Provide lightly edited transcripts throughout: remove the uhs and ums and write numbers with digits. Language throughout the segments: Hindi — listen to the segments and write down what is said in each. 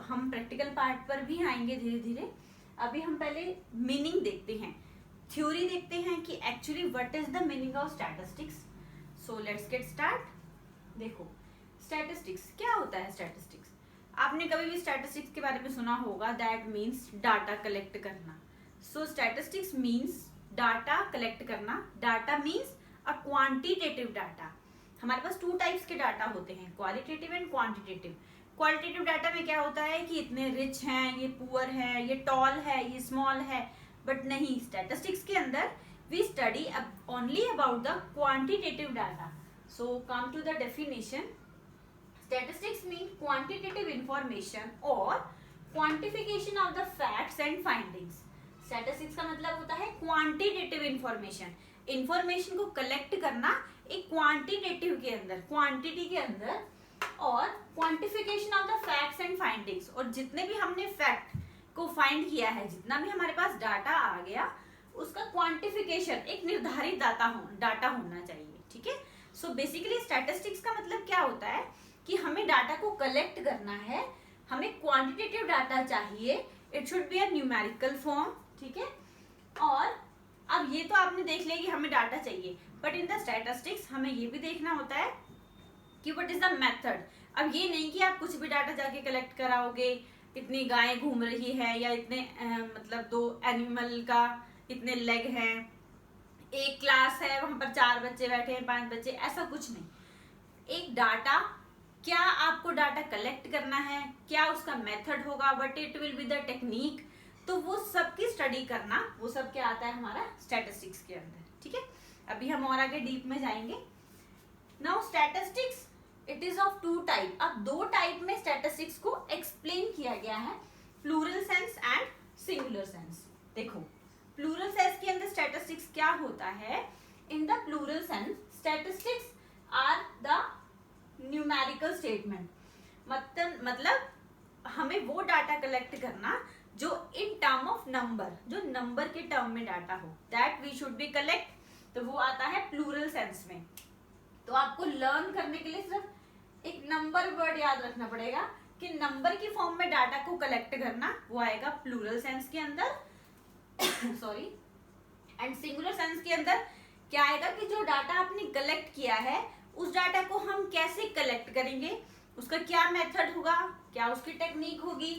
हम प्रैक्टिकल पार्ट पर भी आएंगे धीरे धीरे। अभी हम पहले मीनिंग देखते हैं, थ्योरी देखते हैं कि actually what is the meaning of statistics. So let's get start. देखो स्टैटिस्टिक्स क्या होता है। स्टैटिस्टिक्स आपने कभी भी स्टैटिस्टिक्स के बारे में सुना होगा, दैट मीन्स डाटा कलेक्ट करना। सो स्टैटिस्टिक्स मीन्स डाटा कलेक्ट करना। Data means a quantitative data. हमारे पास टू टाइप्स के डाटा होते हैं, qualitative and quantitative. Qualitative data में क्या होता है कि इतने रिच हैं, ये पुअर है, ये टॉल है, ये स्मॉल है, बट नहीं, स्टैटिस्टिक्स के अंदर we study only about the quantitative data. So come to the definition, statistics mean quantitative information or quantification of the facts and findings। statistics का मतलब होता है quantitative information, इंफॉर्मेशन को कलेक्ट करना एक क्वांटिटेटिव के अंदर, क्वांटिटी के अंदर, और quantification of the facts and findings, और जितने भी हमने फैक्ट को फाइंड किया है, जितना भी हमारे पास डाटा आ गया, उसका क्वांटिफिकेशन, एक निर्धारित डाटा होना चाहिए। ठीक है। सो बेसिकली स्टैटिस्टिक्स का मतलब क्या होता है कि हमें डाटा को कलेक्ट करना है, हमें क्वांटिटेटिव डाटा चाहिए, it should be a numerical form. ठीक है। और अब ये तो आपने देख लिया कि हमें डाटा चाहिए, बट इन द स्टैटिस्टिक्स हमें ये भी देखना होता है कि व्हाट इज द मेथड। अब ये नहीं कि आप कुछ भी डाटा जाके कलेक्ट कराओगे, इतनी गाय घूम रही है या इतने मतलब 2 एनिमल का इतने लेग हैं, एक क्लास है वहां पर 4 बच्चे बैठे हैं, 5 बच्चे, ऐसा कुछ नहीं। एक डाटा, क्या आपको डाटा कलेक्ट करना है, क्या उसका मेथड होगा, what it will be the technique, तो वो सब की स्टडी करना, वो सब क्या आता है हमारा स्टैटिस्टिक्स के अंदर। ठीक है। अभी हम और आगे डीप में जाएंगे। Now statistics it is of 2 type. अब 2 टाइप में स्टैटिस्टिक्स को एक्सप्लेन किया गया है, plural sense and singular sense. देखो प्लूरल सेंस के अंदर स्टैटिस्टिक्स क्या होता है, in the plural sense statistics are the numerical statement. मतलब हमें वो डाटा कलेक्ट करना जो इन टर्म ऑफ नंबर, जो नंबर के टर्म में डाटा हो, that we should be collect, तो वो आता है प्लूरल सेंस में। तो आपको लर्न करने के लिए सिर्फ एक नंबर वर्ड याद रखना पड़ेगा कि नंबर की फॉर्म में डाटा को कलेक्ट करना, वो आएगा प्लूरल सेंस के अंदर सॉरी। एंड सिंगुलर सेंस के अंदर क्या आएगा कि जो डाटा आपने कलेक्ट किया है, उस डाटा को हम कैसे कलेक्ट करेंगे, उसका क्या मेथड होगा, क्या उसकी टेक्निक होगी,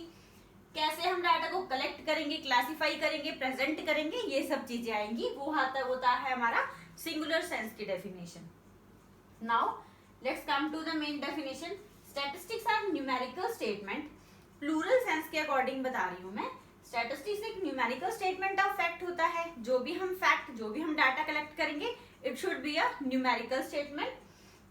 कैसे हम डाटा को कलेक्ट करेंगे, क्लासिफाई करेंगे, प्रेजेंट करेंगे, ये सब चीजें आएंगी, वो होता है हमारा सिंगुलर सेंस की definition. Now let's come to the main definition. Statistics are numerical statement. Plural sense के अकॉर्डिंग बता रही हूं मैं। स्टैटिस्टिक्स एक न्यूमेरिकल स्टेटमेंट ऑफ फैक्ट होता है। जो भी हम डाटा कलेक्ट करेंगे, it should be a numerical statement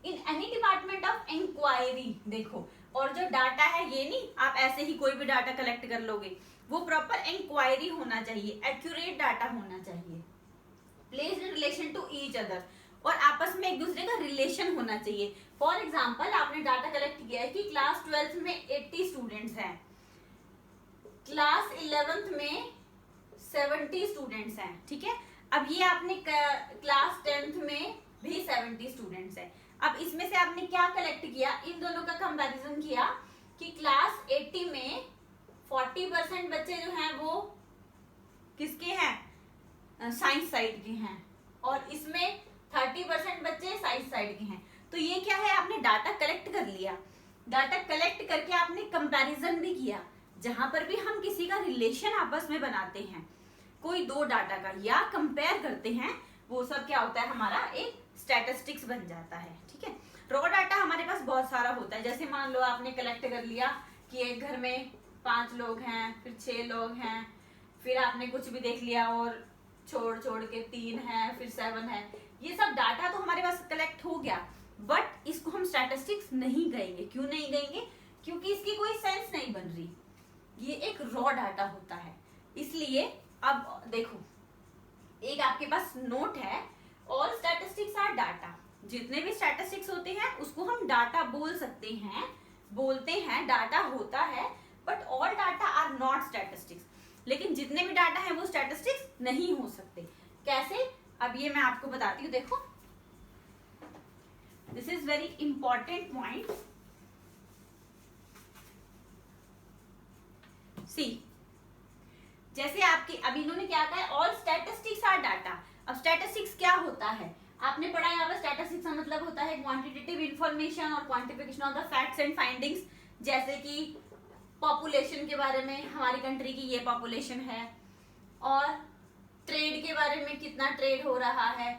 in any department of inquiry. देखो, और जो डाटा है ये नहीं आप ऐसे ही कोई भी डाटा कलेक्ट कर लोगे, वो प्रॉपर इंक्वायरी होना चाहिए, एक्यूरेट डाटा होना चाहिए, placed in relation to each other, और आपस में एक दूसरे का रिलेशन होना चाहिए। फॉर एग्जाम्पल आपने डाटा कलेक्ट किया है कि क्लास 12th में 80 स्टूडेंट्स हैं, क्लास 11th में 70 स्टूडेंट्स हैं। ठीक है। अब ये आपने क्लास 10th में भी 70 स्टूडेंट्स हैं। अब इसमें से आपने क्या कलेक्ट किया, इन दोनों का कंपैरिजन किया कि क्लास 80 में 40% बच्चे जो हैं वो किसके हैं, साइंस साइड के हैं, और इसमें 30% बच्चे साइंस साइड के हैं। तो ये क्या है, आपने डाटा कलेक्ट कर लिया, डाटा कलेक्ट करके आपने कंपैरिजन भी किया। जहां पर भी हम किसी का रिलेशन आपस में बनाते हैं, कोई 2 डाटा का या कंपेयर करते हैं, वो सब क्या होता है हमारा एक स्टैटिस्टिक्स बन जाता है। ठीक है। रॉ डाटा हमारे पास बहुत सारा होता है। जैसे मान लो आपने कलेक्ट कर लिया कि एक घर में 5 लोग हैं, फिर 6 लोग हैं, फिर आपने कुछ भी देख लिया और छोड़ के 3 है, फिर 7 है, ये सब डाटा तो हमारे पास कलेक्ट हो गया, बट इसको हम स्टैटिस्टिक्स नहीं कहेंगे। क्यों नहीं कहेंगे, क्योंकि इसकी कोई सेंस नहीं बन रही, ये एक रॉ डाटा होता है। इसलिए अब देखो, एक आपके पास नोट है, ऑल स्टैटिस्टिक्स आर डाटा। जितने भी स्टैटिस्टिक्स होते हैं उसको हम डाटा बोलते हैं, डाटा होता है, but all data are not statistics. लेकिन जितने भी डाटा हैं वो स्टैटिस्टिक्स नहीं हो सकते। कैसे, अब ये मैं आपको बताती हूँ। देखो, this is very important point. See, जैसे आपके अभी इन्होंने क्या कहा है, ऑल स्टैटिस्टिक्स आर डाटा। अब स्टैटिस्टिक्स क्या होता है, आपने पढ़ा यहाँ पर स्टैटिस्टिक्स का मतलब होता है क्वांटिटेटिव इंफॉर्मेशन और quantification of the facts and findings, जैसे कि पॉपुलेशन के बारे में, हमारी कंट्री की ये पॉपुलेशन है, और ट्रेड के बारे में कितना ट्रेड हो रहा है,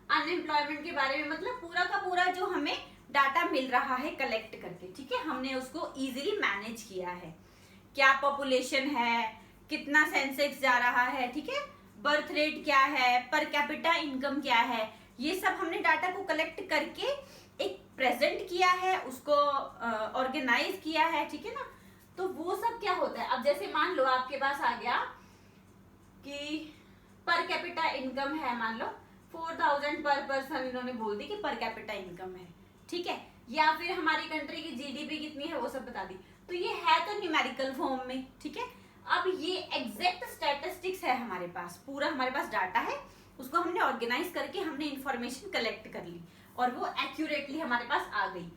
अनएम्प्लॉयमेंट के बारे में, मतलब पूरा का पूरा जो हमें डाटा मिल रहा है कलेक्ट करके, ठीक है, हमने उसको इजीली मैनेज किया है। क्या पॉपुलेशन है, कितना सेंसेक्स जा रहा है, ठीक है, बर्थ रेट क्या है, पर कैपिटा इनकम क्या है, ये सब हमने डाटा को कलेक्ट करके एक प्रेजेंट किया है, उसको ऑर्गेनाइज किया है, ठीक है ना। तो वो सब क्या होता है, अब जैसे मान लो आपके पास आ गया कि पर कैपिटा इनकम है, मान लो 4000 पर पर्सन, इन्होंने बोल दी कि पर कैपिटा इनकम है, ठीक है, या फिर हमारी कंट्री की जीडीपी कितनी है वो सब बता दी, तो ये है तो न्यूमेरिकल फॉर्म में, ठीक है। अब ये एग्जैक्ट स्टैटिस्टिक्स है हमारे पास, पूरा हमारे पास डाटा है, उसको हमने ऑर्गेनाइज करके हमने इंफॉर्मेशन कलेक्ट कर ली और वो एक्यूरेटली हमारे पास आ गई।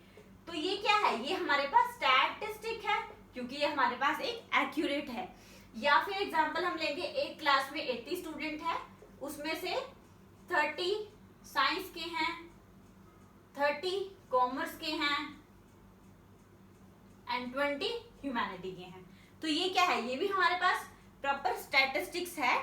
तो ये क्या है, ये हमारे पास स्टैटिस्टिक है, क्योंकि ये हमारे पास एक एक्यूरेट है। या फिर एग्जांपल हम लेंगे, एक क्लास में 80 स्टूडेंट है, उसमें से 30 साइंस के हैं, 30 कॉमर्स के हैं एंड 20 ह्यूमैनिटी के हैं। तो ये क्या है, ये भी हमारे पास प्रॉपर स्टैटिस्टिक्स है,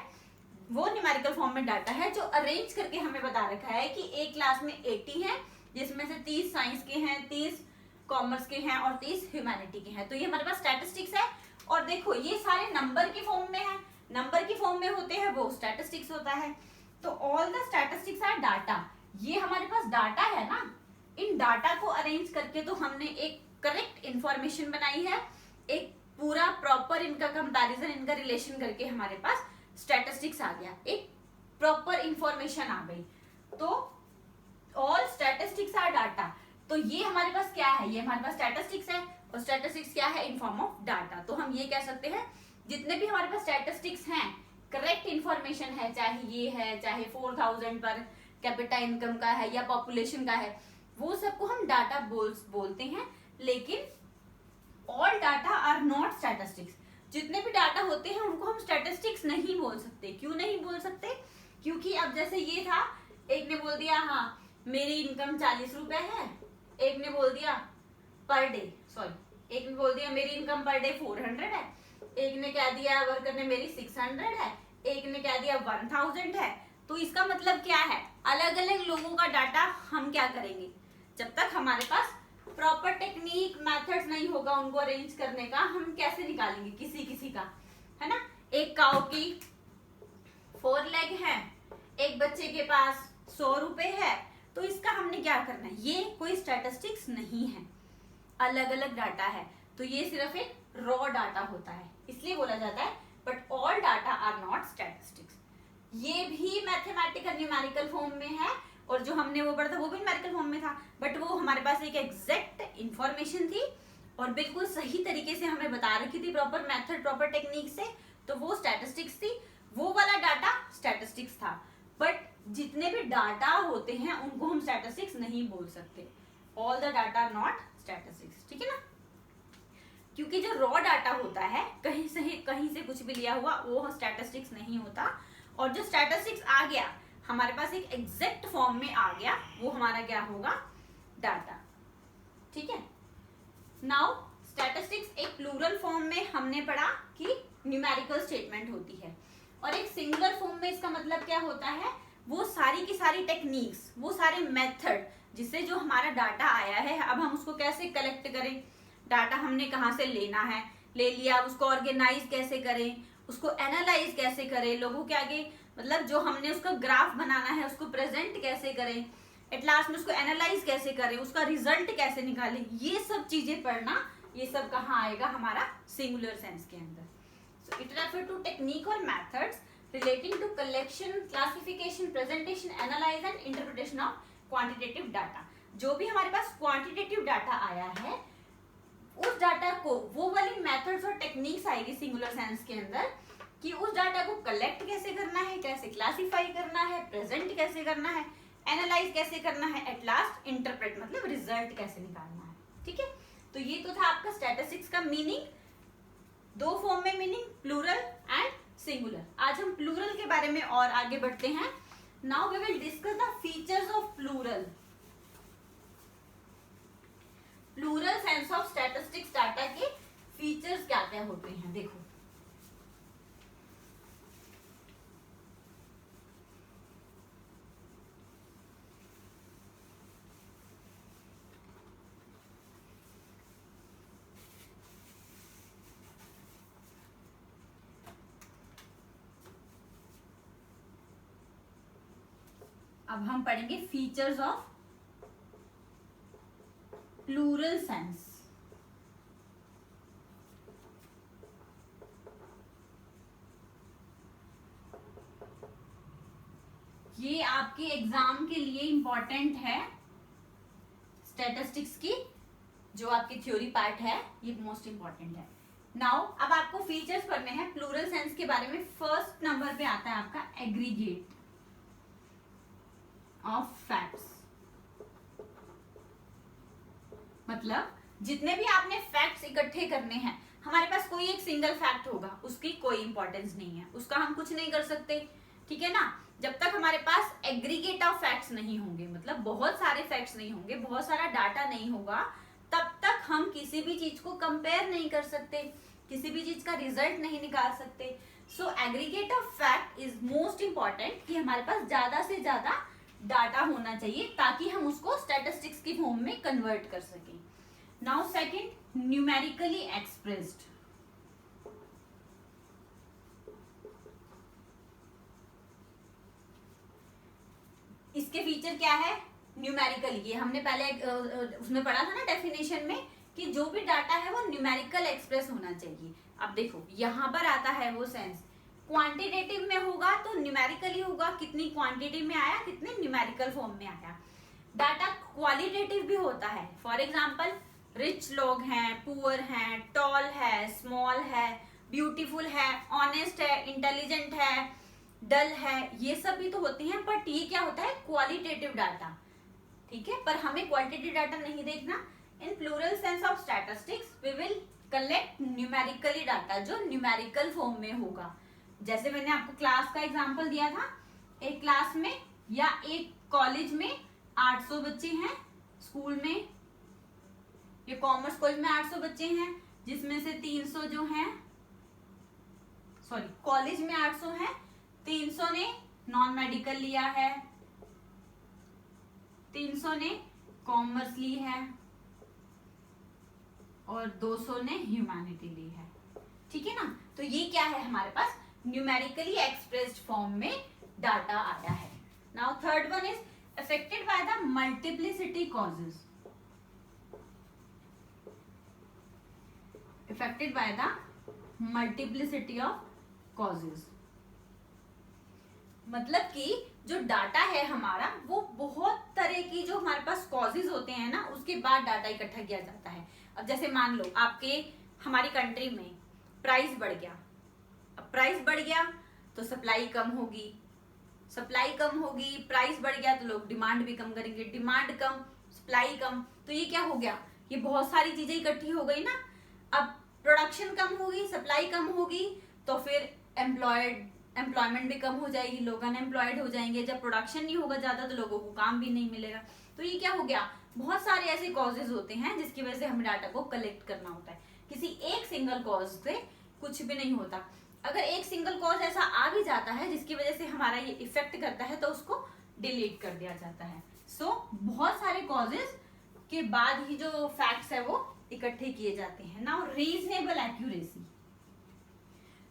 वो न्यूमेरिकल फॉर्म में डाटा है जो अरेंज करके हमें बता रखा है कि एक क्लास में 80 है, जिसमें से 30 साइंस के हैं, 30 कॉमर्स के हैं और 30 ह्यूमैनिटी के हैं। तो ये हमारे पास स्टैटिस्टिक्स है। और देखो ये सारे नंबर के फॉर्म में है, नंबर की फॉर्म में होते हैं वो स्टैटिस्टिक्स होता है। तो all the statistics are data, ये हमारे पास डाटा है ना, इन डाटा को अरेंज करके तो हमने एक करेक्ट इंफॉर्मेशन बनाई है, एक पूरा प्रॉपर इनका कंपैरिजन, इनका रिलेशन करके हमारे पास स्टैटिस्टिक्स आ गया, एक प्रॉपर इंफॉर्मेशन आ गई। तो ऑल स्टैटिस्टिक्स आर डाटा, तो ये हमारे पास क्या है, ये हमारे पास स्टैटिस्टिक्स है, और स्टैटिस्टिक्स क्या है, इन फॉर्म ऑफ डाटा। तो हम ये कह सकते हैं जितने भी हमारे पास स्टैटिस्टिक्स हैं, करेक्ट इंफॉर्मेशन है, चाहे ये है, चाहे 4000 पर कैपिटा इनकम का है या पॉपुलेशन का है, वो सबको हम डाटा बोलते हैं। लेकिन all data are not statistics, जितने भी डाटा होते हैं उनको हम स्टैटिस्टिक्स नहीं बोल सकते। क्यों नहीं बोल सकते, क्योंकि अब जैसे ये था, एक ने बोल दिया हाँ मेरी इनकम 40 रुपए है, एक ने बोल दिया पर डे, सॉरी एक ने बोल दिया मेरी इनकम पर डे 400 है, एक ने कह दिया वर्कर ने मेरी 600 है, एक ने कह दिया 1000 है। तो इसका मतलब क्या है, अलग अलग लोगों का डाटा हम क्या करेंगे, जब तक हमारे पास प्रॉपर टेक्निक मेथड्स नहीं होगा उनको अरेंज करने का, हम कैसे निकालेंगे किसी किसी का, है ना। एक काऊ की 4 लेग है, एक बच्चे के पास 100 रुपए है, तो इसका हमने क्या करना है, ये कोई स्टैटिस्टिक्स नहीं है, अलग अलग डाटा है। तो ये सिर्फ एक रॉ डाटा होता है, इसलिए बोला जाता है but all data are not statistics. ये भी मैथमेटिकल न्यूमेरिकल फॉर्म में है, और जो हमने वो पढ़ा था वो भी न्यूमेरिकल फॉर्म में था, बट वो हमारे पास एक एग्जैक्ट इंफॉर्मेशन थी और बिल्कुल सही तरीके से हमें बता रखी थी, प्रॉपर मेथड प्रॉपर टेक्निक से, तो वो स्टैटिस्टिक्स थी, वो वाला डाटा स्टैटिस्टिक्स था। बट जितने भी डाटा होते हैं उनको हम स्टैटिस्टिक्स नहीं बोल सकते, all the data are not statistics, ठीक है ना। क्योंकि जो रॉ डाटा होता है कहीं से कुछ भी लिया हुआ, वो स्टैटिस्टिक्स नहीं होता, और जो स्टैटिस्टिक्स आ गया हमारे पास एक एग्जैक्ट फॉर्म में आ गया, वो हमारा क्या होगा, डाटा, ठीक है। नाउ स्टैटिस्टिक्स एक प्लूरल फॉर्म में हमने पढ़ा कि न्यूमेरिकल स्टेटमेंट होती है, और एक सिंगुलर फॉर्म में इसका मतलब क्या होता है, वो सारी की सारी टेक्निक्स, वो सारे मेथड जिससे जो हमारा डाटा आया है, अब हम उसको कैसे कलेक्ट करें, डाटा हमने कहाँ से लेना है, ले लिया, उसको ऑर्गेनाइज कैसे करें, उसको एनालाइज कैसे करें, लोगों के आगे मतलब जो हमने उसका ग्राफ बनाना है उसको प्रेजेंट कैसे करें, एट लास्ट में उसको एनालाइज कैसे करें, उसका रिजल्ट कैसे निकालें, ये सब चीजें पढ़ना, ये सब कहाँ आएगा, हमारा सिंगुलर सेंस के अंदर। So it refer to technique और methods relating to collection, classification, presentation, analyze and interpretation of quantitative data. जो भी हमारे पास क्वांटिटेटिव डाटा आया है, उस डाटा को, वो वाली मेथड्स और टेक्निक्स आएगी सिंगुलर सेंस के अंदर, कि उस डाटा को कलेक्ट कैसे करना है, कैसे क्लासिफाई करना है, प्रेजेंट कैसे करना है, एनालाइज कैसे करना है, एट लास्ट इंटरप्रेट मतलब रिजल्ट कैसे निकालना है, ठीक है। तो ये तो था आपका स्टैटिस्टिक्स का मीनिंग, दो फॉर्म में मीनिंग प्लूरल एंड सिंगुलर। आज हम प्लूरल के बारे में और आगे बढ़ते हैं। Now we will discuss the features of plural. Plural sense of statistics data के फीचर्स क्या क्या होते हैं, देखो। अब हम पढ़ेंगे फीचर्स ऑफ प्लूरल सेंस। ये आपके एग्जाम के लिए इंपॉर्टेंट है। स्टैटिस्टिक्स की जो आपकी थ्योरी पार्ट है ये मोस्ट इंपॉर्टेंट है। नाउ अब आपको फीचर्स पढ़ने हैं प्लूरल सेंस के बारे में। फर्स्ट नंबर पे आता है आपका एग्रीगेट ऑफ फैक्ट्स। मतलब जितने भी आपने फैक्ट्स इकट्ठे करने हैं, हमारे पास कोई एक सिंगल फैक्ट होगा, उसकी कोई इंपॉर्टेंस नहीं है, उसका हम कुछ नहीं कर सकते, ठीक है ना। जब तक हमारे पास एग्रीगेट ऑफ फैक्ट्स नहीं होंगे, मतलब बहुत सारे फैक्ट्स नहीं होंगे, बहुत सारा डाटा नहीं होगा, तब तक हम किसी भी चीज को कंपेयर नहीं कर सकते, किसी भी चीज का रिजल्ट नहीं निकाल सकते। So aggregate of fact is most important, कि हमारे पास ज्यादा से ज्यादा डाटा होना चाहिए ताकि हम उसको स्टैटिस्टिक्स की फॉर्म में कन्वर्ट कर सकें। Now second, numerically expressed. इसके फीचर क्या है? न्यूमेरिकल, ये हमने पहले उसमें पढ़ा था ना डेफिनेशन में, कि जो भी डाटा है वो न्यूमेरिकल एक्सप्रेस होना चाहिए। अब देखो यहाँ पर आता है वो सेंस, क्वांटिटेटिव में होगा तो न्यूमेरिकली होगा, कितनी क्वांटिटी में आया, कितने न्यूमेरिकल फॉर्म में आया। डाटा क्वालिटेटिव भी होता है। फॉर एग्जांपल रिच लोग हैं, पुअर हैं, टॉल है, स्मॉल है, ब्यूटीफुल है, ऑनेस्ट है, इंटेलिजेंट है, डल है, ये सब भी तो होते हैं, बट ये क्या होता है? क्वालिटेटिव डाटा, ठीक है। पर हमें क्वांटिटेटिव डाटा नहीं देखना। In plural sense of statistics we will collect numerically data, जो न्यूमेरिकल फॉर्म में होगा। जैसे मैंने आपको क्लास का एग्जांपल दिया था, एक क्लास में या एक कॉलेज में 800 बच्चे हैं, स्कूल में ये कॉमर्स कॉलेज में 800 बच्चे हैं, जिसमें से 300 जो हैं, सॉरी कॉलेज में 800 हैं, 300 ने नॉन मेडिकल लिया है, 300 ने कॉमर्स ली है और 200 ने ह्यूमैनिटी ली है, ठीक है ना। तो ये क्या है? हमारे पास न्यूमेरिकली एक्सप्रेस्ड फॉर्म में डाटा आया है। Now third one is affected by the multiplicity causes. Affected by the multiplicity of causes, मतलब कि जो डाटा है हमारा, वो बहुत तरह की जो हमारे पास कॉजेज होते हैं ना, उसके बाद डाटा इकट्ठा किया जाता है। अब जैसे मान लो आपके हमारी कंट्री में प्राइस बढ़ गया, अब प्राइस बढ़ गया तो सप्लाई कम होगी, सप्लाई कम होगी, प्राइस बढ़ गया तो लोग डिमांड भी कम करेंगे, डिमांड कम, सप्लाई कम, तो ये क्या हो गया? ये बहुत सारी चीजें इकट्ठी हो गई ना। अब प्रोडक्शन कम होगी, सप्लाई कम होगी, तो फिर एम्प्लॉयमेंट भी कम हो जाएगी, लोग अनएम्प्लॉयड हो जाएंगे। जब प्रोडक्शन नहीं होगा ज्यादा तो लोगों को काम भी नहीं मिलेगा। तो ये क्या हो गया? बहुत सारे ऐसे कॉजेज होते हैं जिसकी वजह से हमें डाटा को कलेक्ट करना होता है। किसी एक सिंगल कॉज से कुछ भी नहीं होता। अगर एक सिंगल कॉज ऐसा आ भी जाता है जिसकी वजह से हमारा ये इफेक्ट करता है, तो उसको डिलीट कर दिया जाता है। सो बहुत सारे कॉजेज के बाद ही जो फैक्ट्स है वो इकट्ठे किए जाते हैं। नाउ रीजनेबल एक्यूरेसी,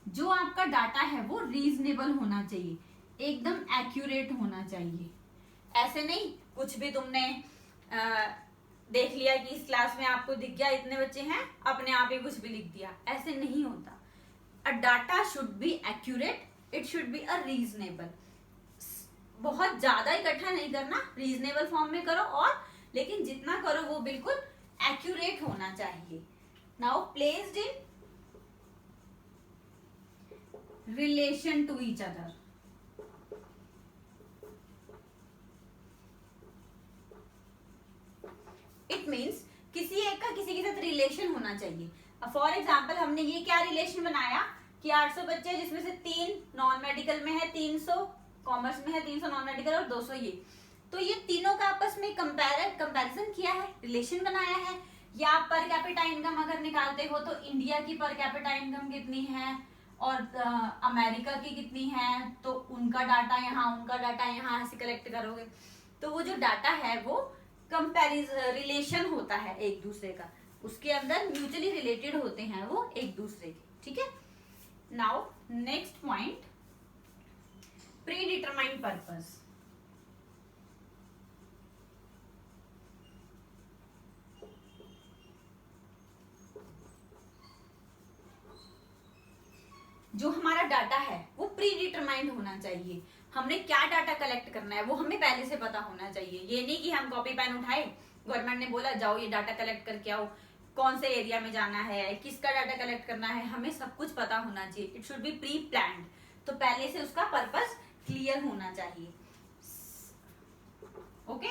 जो आपका डाटा है वो रीजनेबल होना चाहिए, एकदम एक्यूरेट होना चाहिए। ऐसे नहीं कुछ भी तुमने देख लिया कि इस क्लास में आपको दिख गया इतने बच्चे हैं, अपने आप ही कुछ भी लिख दिया, ऐसे नहीं होता। अ data should be accurate, it should be a reasonable. बहुत ज्यादा इकट्ठा नहीं करना, रीजनेबल फॉर्म में करो, और लेकिन जितना करो वो बिल्कुल एक्यूरेट होना चाहिए। Now placed in relation to each other, it means किसी एक का किसी के साथ रिलेशन होना चाहिए। फॉर एग्जाम्पल हमने ये क्या रिलेशन बनाया कि 800 बच्चे हैं जिसमें से 3 नॉन मेडिकल में है, 300 कॉमर्स में है, 300 नॉन मेडिकल और 200 ये, तो ये तीनों का आपस में कंपैरिजन किया है, रिलेशन बनाया है। या आप पर कैपिटा इनकम अगर निकालते हो तो इंडिया की पर कैपिटा इनकम कितनी है और अमेरिका की कितनी है, तो उनका डाटा यहाँ उनका डाटा यहाँ ऐसे कलेक्ट करोगे तो वो जो डाटा है वो कंपैरिजन रिलेशन होता है एक दूसरे का, उसके अंदर म्यूचुअली रिलेटेड होते हैं वो एक दूसरे के, ठीक है। Now next point, pre determined purpose. जो हमारा डाटा है वो प्री डिटरमाइंड होना चाहिए। हमने क्या डाटा कलेक्ट करना है वो हमें पहले से पता होना चाहिए। ये नहीं कि हम कॉपी पेन उठाए, गवर्नमेंट ने बोला जाओ ये डाटा कलेक्ट करके आओ, कौन से एरिया में जाना है, किसका डाटा कलेक्ट करना है, हमें सब कुछ पता होना चाहिए। It should B pre planned, तो पहले से उसका पर्पस क्लियर होना चाहिए। ओके,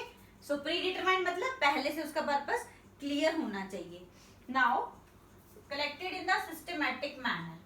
सो प्री डिटरमाइंड मतलब पहले से उसका पर्पस क्लियर होना चाहिए। Now collected in the systematic manner.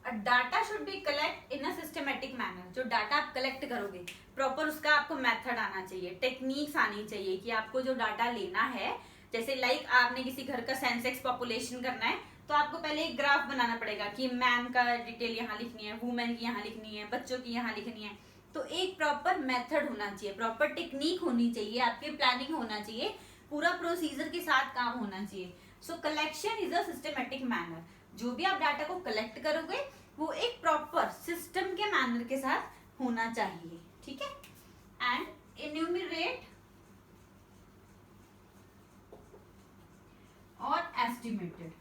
Data should be collect in a systematic manner. जो डाटा आप कलेक्ट करोगे प्रॉपर उसका आपको मेथड आना चाहिए, टेक्निक्स आनी चाहिए कि आपको जो डाटा लेना है, जैसे लाइक आपने किसी घर का सेंसेक्स पॉपुलेशन करना है तो आपको पहले एक ग्राफ बनाना पड़ेगा कि मैन का डिटेल यहाँ लिखनी है, वुमेन की यहाँ लिखनी है, बच्चों की यहाँ लिखनी है। तो एक प्रॉपर मेथड होना चाहिए, प्रॉपर टेक्निक होनी चाहिए, आपकी प्लानिंग होना चाहिए, पूरा प्रोसीजर के साथ काम होना चाहिए। सो collection is a systematic manner. जो भी आप डाटा को कलेक्ट करोगे वो एक प्रॉपर सिस्टम के मैनर के साथ होना चाहिए, ठीक है। एंड इन्यूमरेट और एस्टिमेटेड।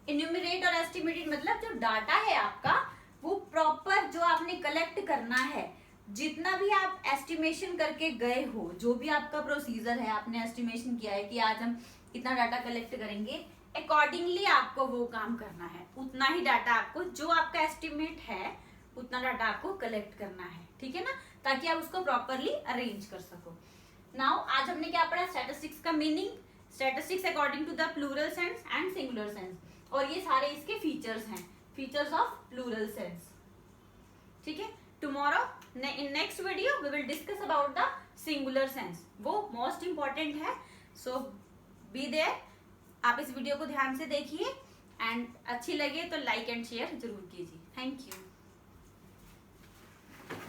इन्यूमरेट और एस्टिमेटेड मतलब जो डाटा है आपका वो प्रॉपर जो आपने कलेक्ट करना है, जितना भी आप एस्टिमेशन करके गए हो, जो भी आपका प्रोसीजर है, आपने एस्टिमेशन किया है कि आज हम इतना डाटा कलेक्ट करेंगे, अकॉर्डिंगली आपको वो काम करना है। उतना ही डाटा आपको, जो आपका एस्टिमेट है उतना डाटा आपको कलेक्ट करना है, ठीक है ना, ताकि आप उसको प्रॉपरली अरेंज कर सको। नाउ आज हमने क्या पढ़ा, स्टैटिस्टिक्स का meaning, statistics according to the plural sense and singular sense, और ये सारे इसके फीचर्स हैं, फीचर्स ऑफ प्लूरल सेंस, ठीक है। Tomorrow in next video we will discuss about the singular sense, वो मोस्ट इंपॉर्टेंट है। So be there. आप इस वीडियो को ध्यान से देखिए एंड अच्छी लगे तो लाइक एंड शेयर जरूर कीजिए। Thank you.